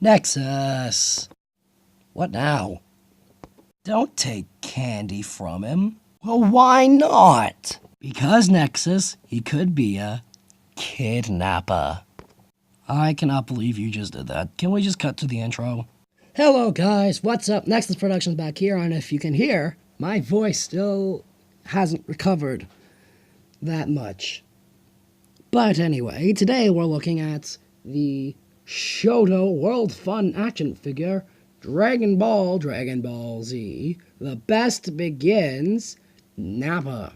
Nexus! What now? Don't take candy from him. Well, why not? Because, Nexus, he could be a kidnapper. I cannot believe you just did that. Can we just cut to the intro? Hello, guys. What's up? Nexus Productions back here, and if you can hear, my voice still hasn't recovered that much. But anyway, today we're looking at the Shoto World Fun action figure, Dragonball Z. The Best Begins, Nappa.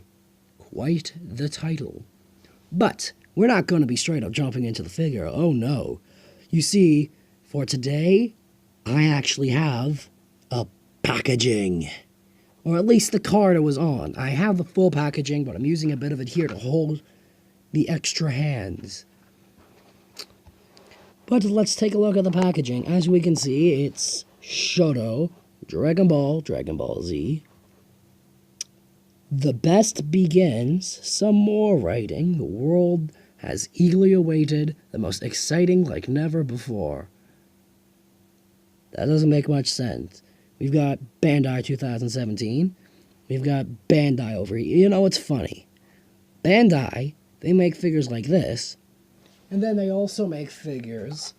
Quite the title. But we're not going to be straight up jumping into the figure. Oh no. You see, for today, I actually have a packaging. Or at least the card it was on. I have the full packaging, but I'm using a bit of it here to hold the extra hands. But let's take a look at the packaging. As we can see, it's Shoto, Dragonball Z. The Best Begins, some more writing. The world has eagerly awaited the most exciting like never before. That doesn't make much sense. We've got Bandai 2017. We've got Bandai over here. You know, it's funny. Bandai, they make figures like this. And then they also make figures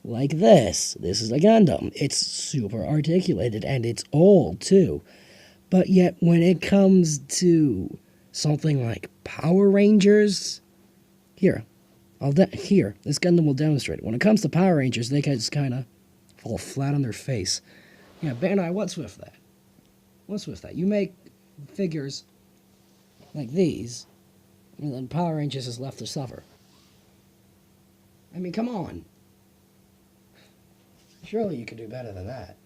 like this. This is a Gundam. It's super articulated, and it's old, too. But yet, when it comes to something like Power Rangers... Here, this Gundam will demonstrate it. When it comes to Power Rangers, they just kind of fall flat on their face. Yeah, Bandai, what's with that? What's with that? You make figures like these, and then Power Rangers is left to suffer. I mean, come on. Surely you could do better than that.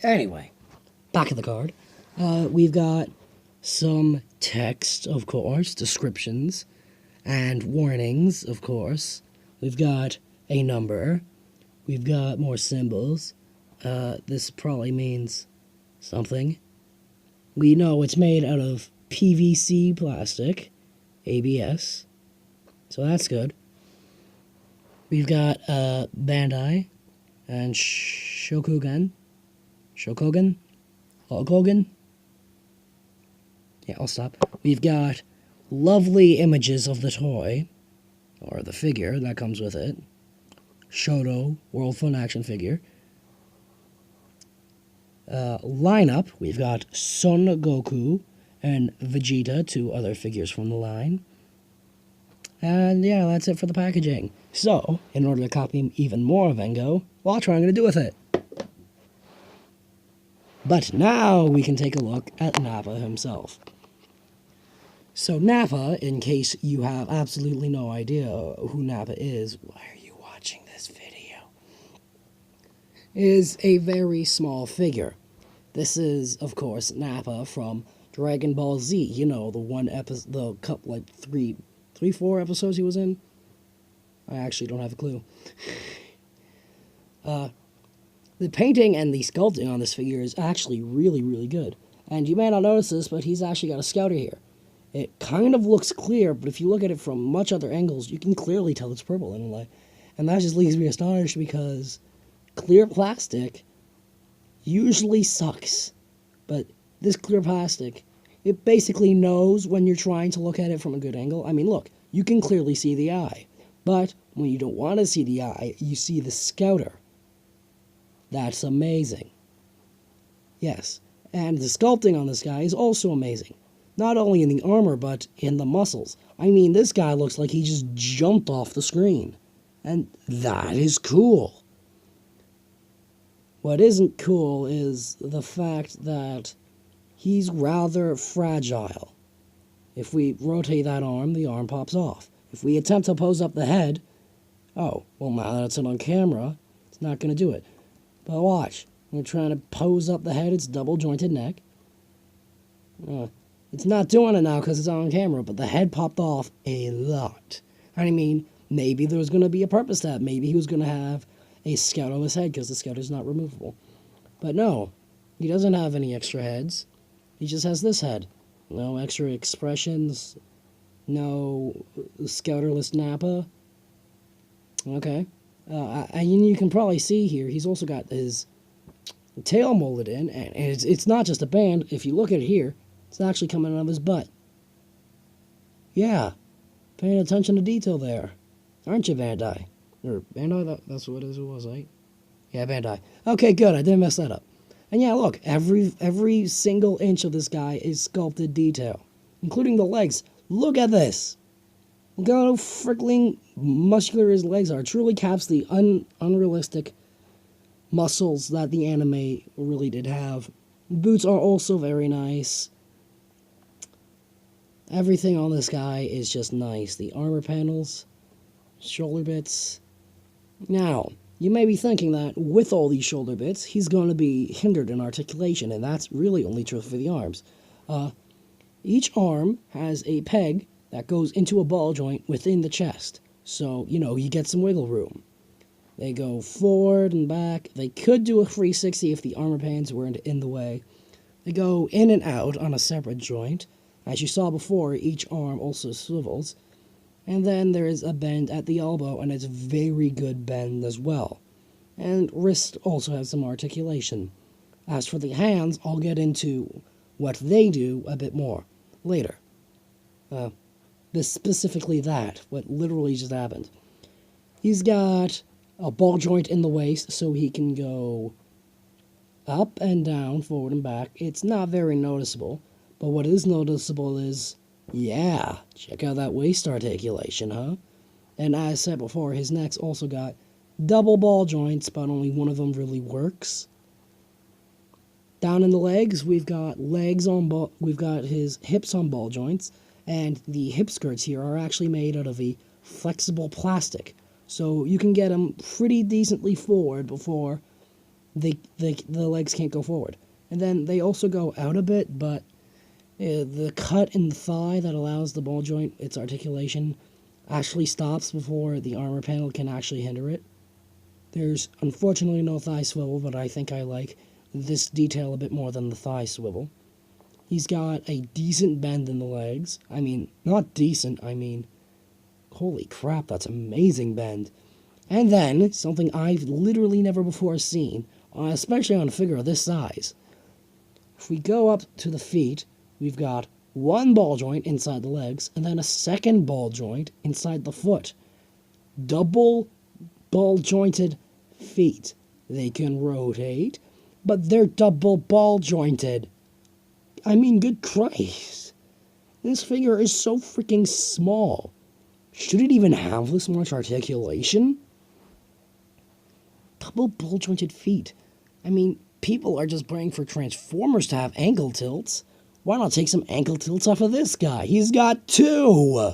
Anyway, back of the card. We've got some text, of course, descriptions, and warnings, of course. We've got a number. We've got more symbols. This probably means something. We know it's made out of PVC plastic, ABS. So that's good. We've got Bandai and Shokogan. Yeah, I'll stop. We've got lovely images of the toy, or the figure that comes with it. Shoto World Fun action figure. Lineup, we've got Son Goku and Vegeta, two other figures from the line. And yeah, that's it for the packaging. So, in order to copy even more of Engo, watch what I'm going to do with it. But now we can take a look at Nappa himself. So Nappa, in case you have absolutely no idea who Nappa is, why are you watching this video? Is a very small figure. This is, of course, Nappa from Dragonball Z. You know, the one episode, the couple, like three, 4 episodes he was in. I actually don't have a clue. The painting and the sculpting on this figure is actually really, really good. And you may not notice this, but he's actually got a scouter here. It kind of looks clear, but if you look at it from much other angles, you can clearly tell it's purple anyway. And that just leaves me astonished because clear plastic usually sucks. But this clear plastic, it basically knows when you're trying to look at it from a good angle. I mean, look, you can clearly see the eye. But when you don't want to see the eye, you see the scouter. That's amazing. Yes, and the sculpting on this guy is also amazing. Not only in the armor, but in the muscles. I mean, this guy looks like he just jumped off the screen. And that is cool. What isn't cool is the fact that he's rather fragile. If we rotate that arm, the arm pops off. If we attempt to pose up the head, oh, well, now that it's on camera, it's not going to do it. But watch, we're trying to pose up the head, it's double-jointed neck. It's not doing it now because it's on camera, but the head popped off a lot. I mean, maybe there was going to be a purpose to that. Maybe he was going to have a scout on his head because the scout is not removable. But no, he doesn't have any extra heads. He just has this head. No extra expressions. No scouterless Nappa. Okay? And you can probably see here, he's also got his tail molded in, and it's not just a band. If you look at it here, it's actually coming out of his butt. Yeah, paying attention to detail there. Aren't you, Bandai? Or Bandai, that's what it was, right? Yeah, Bandai. Okay, good, I didn't mess that up. And yeah, look, every single inch of this guy is sculpted detail, including the legs. Look at this. Look how frickling muscular his legs are. It truly caps the unrealistic muscles that the anime really did have. Boots are also very nice. Everything on this guy is just nice. The armor panels, shoulder bits. Now, you may be thinking that with all these shoulder bits, he's going to be hindered in articulation, and that's really only true for the arms. Each arm has a peg that goes into a ball joint within the chest. So, you get some wiggle room. They go forward and back. They could do a 360 if the armor pans weren't in the way. They go in and out on a separate joint. As you saw before, each arm also swivels. And then there is a bend at the elbow, and it's a very good bend as well. And wrist also has some articulation. As for the hands, I'll get into what they do a bit more later. Specifically that, what literally just happened. He's got a ball joint in the waist, so he can go up and down, forward and back. It's not very noticeable, but what is noticeable is, yeah, check out that waist articulation, huh? And as said before, his neck's also got double ball joints, but only one of them really works. Down in the legs, we've got we've got his hips on ball joints, and the hip skirts here are actually made out of a flexible plastic. So you can get them pretty decently forward before the legs can't go forward. And then they also go out a bit, but the cut in the thigh that allows the ball joint, its articulation, actually stops before the armor panel can actually hinder it. There's unfortunately no thigh swivel, but I think I like this detail a bit more than the thigh swivel. He's got a decent bend in the legs. I mean, not decent, I mean, holy crap, that's amazing bend. And then, something I've literally never before seen, especially on a figure of this size. If we go up to the feet, we've got one ball joint inside the legs, and then a second ball joint inside the foot. Double ball jointed feet. They can rotate, but they're double ball jointed. I mean, good Christ. This figure is so freaking small. Should it even have this much articulation? Double ball jointed feet. I mean, people are just praying for Transformers to have ankle tilts. Why not take some ankle tilts off of this guy? He's got 2!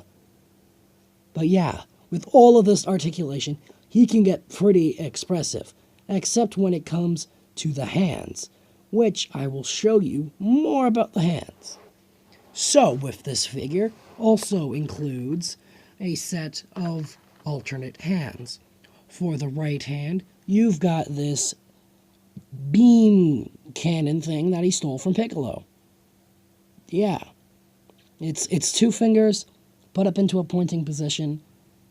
But yeah, with all of this articulation, he can get pretty expressive, except when it comes to the hands, which I will show you more about the hands. So, with this figure, also includes a set of alternate hands. For the right hand, you've got this beam cannon thing that he stole from Piccolo. Yeah. It's 2 fingers put up into a pointing position.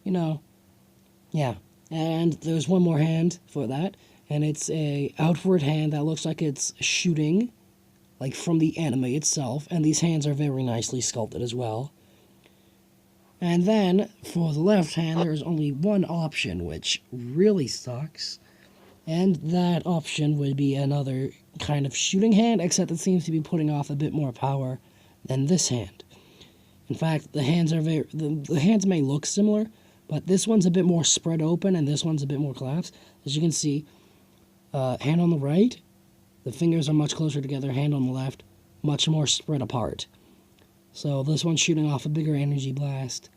Yeah. And there's one more hand for that, and it's a outward hand that looks like it's shooting, like from the anime itself, and these hands are very nicely sculpted as well. And then, for the left hand, there's only one option, which really sucks. And that option would be another kind of shooting hand, except it seems to be putting off a bit more power than this hand. In fact, the hands may look similar, but this one's a bit more spread open, and this one's a bit more collapsed. As you can see, hand on the right, the fingers are much closer together, hand on the left, much more spread apart. So this one's shooting off a bigger energy blast.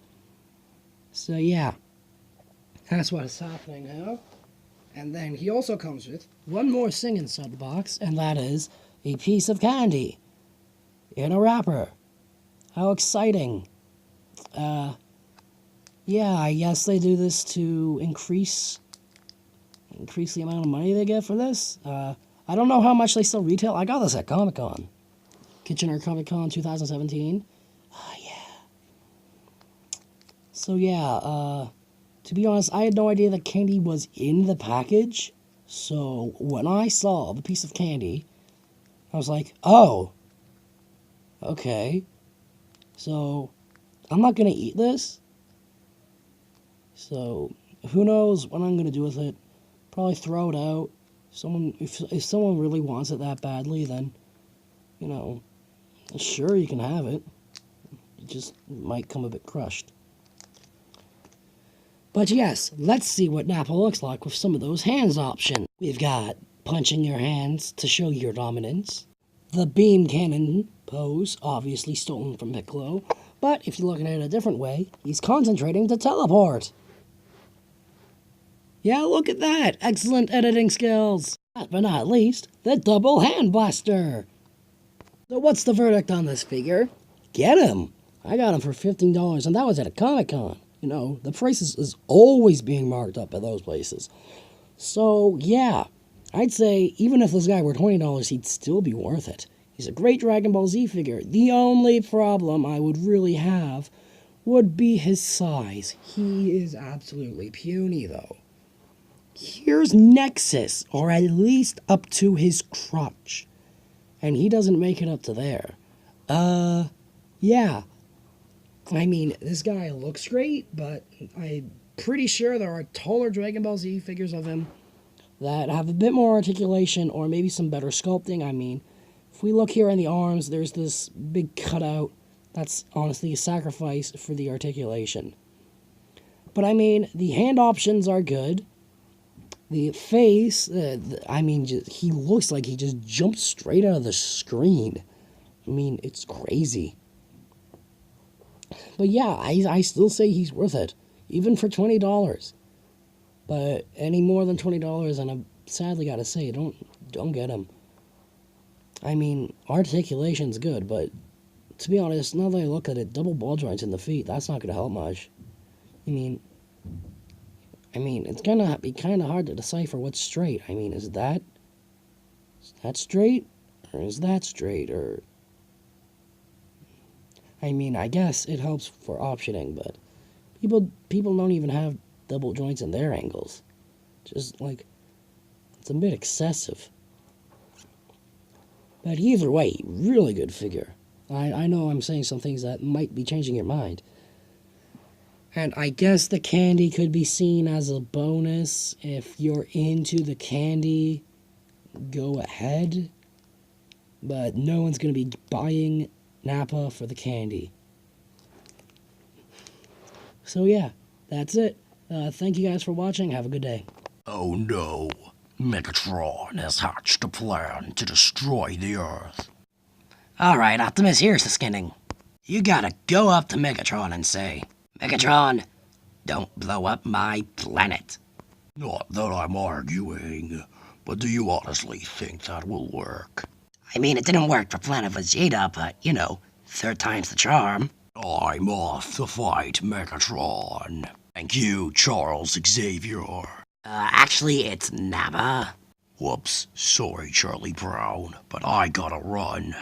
So yeah, that's what's happening now. And then he also comes with one more thing inside the box, and that is a piece of candy in a wrapper. How exciting. Yeah, I guess they do this to increase the amount of money they get for this. I don't know how much they still retail. I got this at Comic-Con. Kitchener Comic-Con 2017. Yeah. So yeah, To be honest, I had no idea that candy was in the package. So when I saw the piece of candy, I was like, oh, okay. So I'm not going to eat this. So who knows what I'm going to do with it. Probably throw it out. If someone really wants it that badly, then, you know, sure, you can have it. It just might come a bit crushed. But yes, let's see what Nappa looks like with some of those hands options. We've got punching your hands to show your dominance. The beam cannon pose, obviously stolen from Piccolo. But if you're looking at it a different way, he's concentrating to teleport. Yeah, look at that! Excellent editing skills! Last but not least, the double hand blaster! So what's the verdict on this figure? Get him! I got him for $15, and that was at a Comic-Con. You know, the price is always being marked up at those places. So, yeah, I'd say even if this guy were $20, he'd still be worth it. He's a great Dragon Ball Z figure. The only problem I would really have would be his size. He is absolutely puny, though. Here's Nexus, or at least up to his crotch. And he doesn't make it up to there. Yeah. I mean, this guy looks great, but I'm pretty sure there are taller Dragon Ball Z figures of him that have a bit more articulation or maybe some better sculpting. I mean, if we look here in the arms, there's this big cutout. That's honestly a sacrifice for the articulation. But I mean, the hand options are good. The face, I mean, he looks like he just jumped straight out of the screen. I mean, it's crazy. But yeah, I still say he's worth it, even for $20. But any more than $20, and I sadly gotta say, don't get him. I mean, articulation's good, but to be honest, now that I look at it, double ball joints in the feet, that's not gonna help much. I mean, it's gonna be kind of hard to decipher what's straight. I mean, is that straight? Or is that straight? Or, I mean, I guess it helps for optioning, but people don't even have double joints in their angles. Just, like, it's a bit excessive. But either way, really good figure. I know I'm saying some things that might be changing your mind. And I guess the candy could be seen as a bonus. If you're into the candy, go ahead. But no one's going to be buying Nappa for the candy. So yeah, that's it. Thank you guys for watching. Have a good day. Oh no. Megatron has hatched a plan to destroy the Earth. Alright, Optimus, here's the skinning. You gotta go up to Megatron and say, Megatron, don't blow up my planet. Not that I'm arguing, but do you honestly think that will work? I mean, it didn't work for Planet Vegeta, but, you know, third time's the charm. I'm off to fight Megatron. Thank you, Charles Xavier. Actually, it's Nappa. Whoops, sorry, Charlie Brown, but I gotta run.